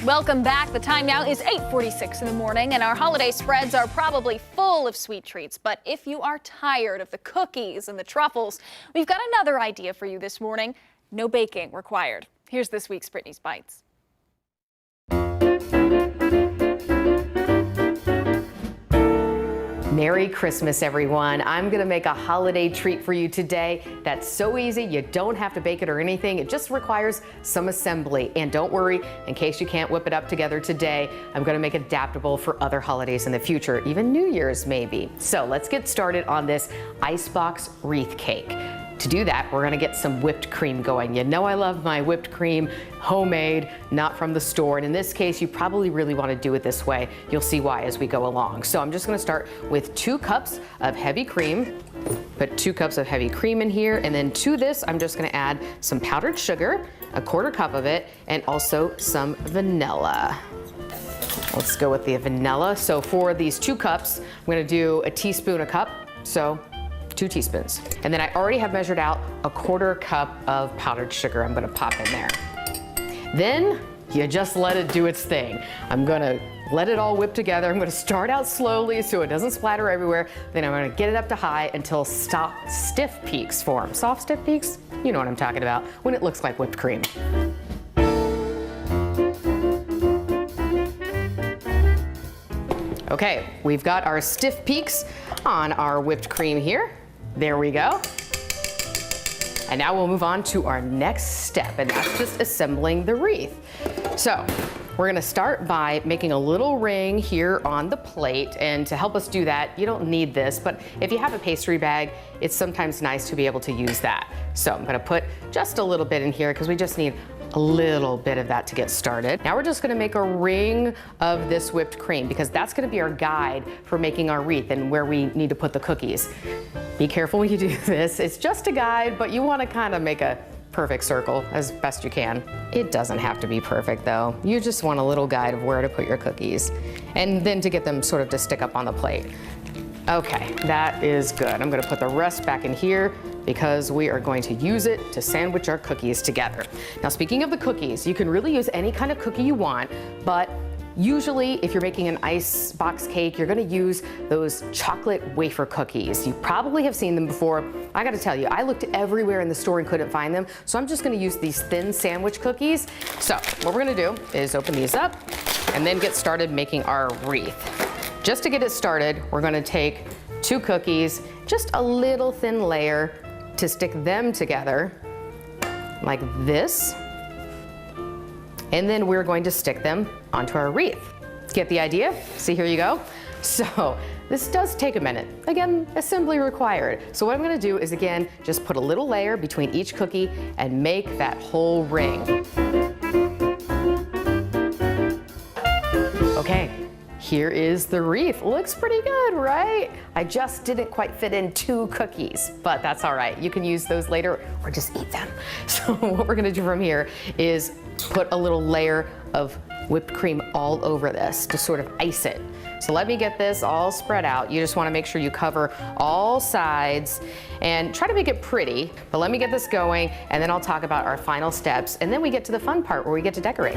Welcome back. The time now is 8:46 in the morning, and our holiday spreads are probably full of sweet treats. But if you are tired of the cookies and the truffles, we've got another idea for you this morning. No baking required. Here's this week's Brittany's Bites. Merry Christmas, everyone. I'm gonna make a holiday treat for you today that's so easy you don't have to bake it or anything. It just requires some assembly. And don't worry, in case you can't whip it up together today, I'm gonna make it adaptable for other holidays in the future, even New Year's maybe. So let's get started on this icebox wreath cake. To do that, we're gonna get some whipped cream going. You know I love my whipped cream, homemade, not from the store. And in this case, you probably really wanna do it this way. You'll see why as we go along. So I'm just gonna start with 2 cups of heavy cream. Put 2 cups of heavy cream in here. And then to this, I'm just gonna add some powdered sugar, 1/4 cup of it, and also some vanilla. Let's go with the vanilla. So for these 2 cups, I'm gonna do a teaspoon a cup. So 2 teaspoons. And then I already have measured out 1/4 cup of powdered sugar I'm gonna pop in there. Then you just let it do its thing. I'm gonna let it all whip together. I'm gonna start out slowly so it doesn't splatter everywhere. Then I'm gonna get it up to high until stiff peaks form. Soft, stiff peaks? You know what I'm talking about, when it looks like whipped cream. Okay, we've got our stiff peaks on our whipped cream here. There we go. And now we'll move on to our next step, and that's just assembling the wreath. So we're gonna start by making a little ring here on the plate, and to help us do that, you don't need this, but if you have a pastry bag, it's sometimes nice to be able to use that. So I'm gonna put just a little bit in here because we just need a little bit of that to get started. Now we're just gonna make a ring of this whipped cream because that's gonna be our guide for making our wreath and where we need to put the cookies. Be careful when you do this. It's just a guide, but you wanna kind of make a perfect circle as best you can. It doesn't have to be perfect though. You just want a little guide of where to put your cookies and then to get them sort of to stick up on the plate. Okay, that is good. I'm gonna put the rest back in here because we are going to use it to sandwich our cookies together. Now, speaking of the cookies, you can really use any kind of cookie you want, but usually if you're making an icebox cake, you're gonna use those chocolate wafer cookies. You probably have seen them before. I gotta tell you, I looked everywhere in the store and couldn't find them, so I'm just gonna use these thin sandwich cookies. So what we're gonna do is open these up and then get started making our wreath. Just to get it started, we're gonna take 2 cookies, just a little thin layer to stick them together like this. And then we're going to stick them onto our wreath. Get the idea? See, here you go. So this does take a minute. Again, assembly required. So what I'm gonna do is, again, just put a little layer between each cookie and make that whole ring. Okay. Here is the wreath. Looks pretty good, right? I just didn't quite fit in 2 cookies, but that's all right. You can use those later or just eat them. So what we're gonna do from here is put a little layer of whipped cream all over this to sort of ice it. So let me get this all spread out. You just wanna make sure you cover all sides and try to make it pretty, but let me get this going and then I'll talk about our final steps and then we get to the fun part where we get to decorate.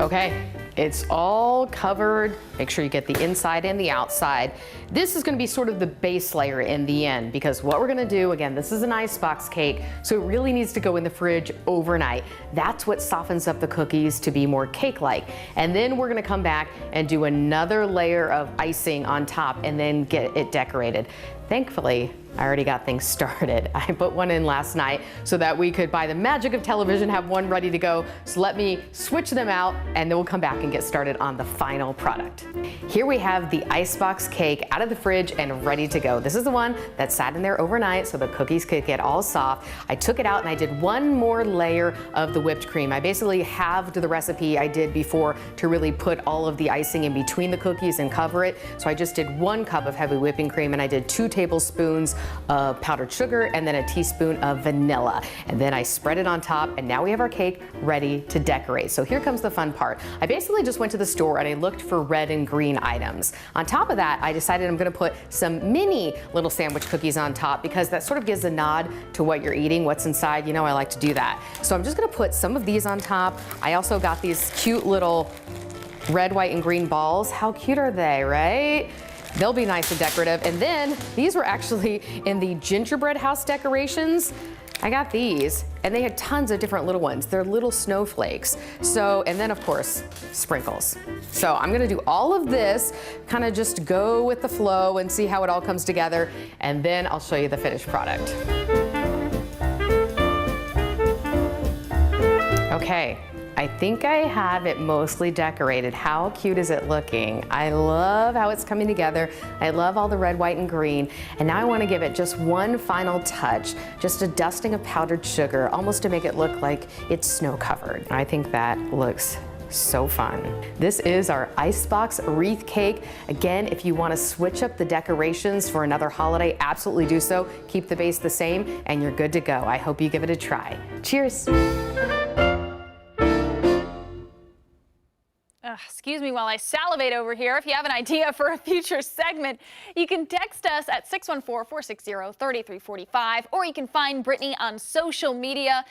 Okay, it's all covered. Make sure you get the inside and the outside. This is gonna be sort of the base layer in the end because what we're gonna do, again, this is an icebox cake, so it really needs to go in the fridge overnight. That's what softens up the cookies to be more cake-like. And then we're gonna come back and do another layer of icing on top and then get it decorated. Thankfully, I already got things started. I put one in last night so that we could, by the magic of television, have one ready to go. So let me switch them out and then we'll come back and get started on the final product. Here we have the icebox cake out of the fridge and ready to go. This is the one that sat in there overnight so the cookies could get all soft. I took it out and I did one more layer of the whipped cream. I basically halved the recipe I did before to really put all of the icing in between the cookies and cover it. So I just did 1 cup of heavy whipping cream and I did 2 tablespoons of powdered sugar and then a teaspoon of vanilla. And then I spread it on top, and now we have our cake ready to decorate. So here comes the fun part. I basically just went to the store and I looked for red and green items. On top of that, I decided I'm gonna put some mini little sandwich cookies on top because that sort of gives a nod to what you're eating, what's inside. You know, I like to do that. So I'm just gonna put some of these on top. I also got these cute little red, white, and green balls. How cute are they, right? They'll be nice and decorative. And then these were actually in the gingerbread house decorations. I got these, and they had tons of different little ones. They're little snowflakes. So, and then of course, sprinkles. So I'm gonna do all of this, kind of just go with the flow and see how it all comes together, and then I'll show you the finished product. Okay. I think I have it mostly decorated. How cute is it looking? I love how it's coming together. I love all the red, white, and green. And now I want to give it just one final touch, just a dusting of powdered sugar, almost to make it look like it's snow covered. I think that looks so fun. This is our icebox wreath cake. Again, if you want to switch up the decorations for another holiday, absolutely do so. Keep the base the same and you're good to go. I hope you give it a try. Cheers. Excuse me while I salivate over here. If you have an idea for a future segment, you can text us at 614-460-3345, or you can find Brittany on social media.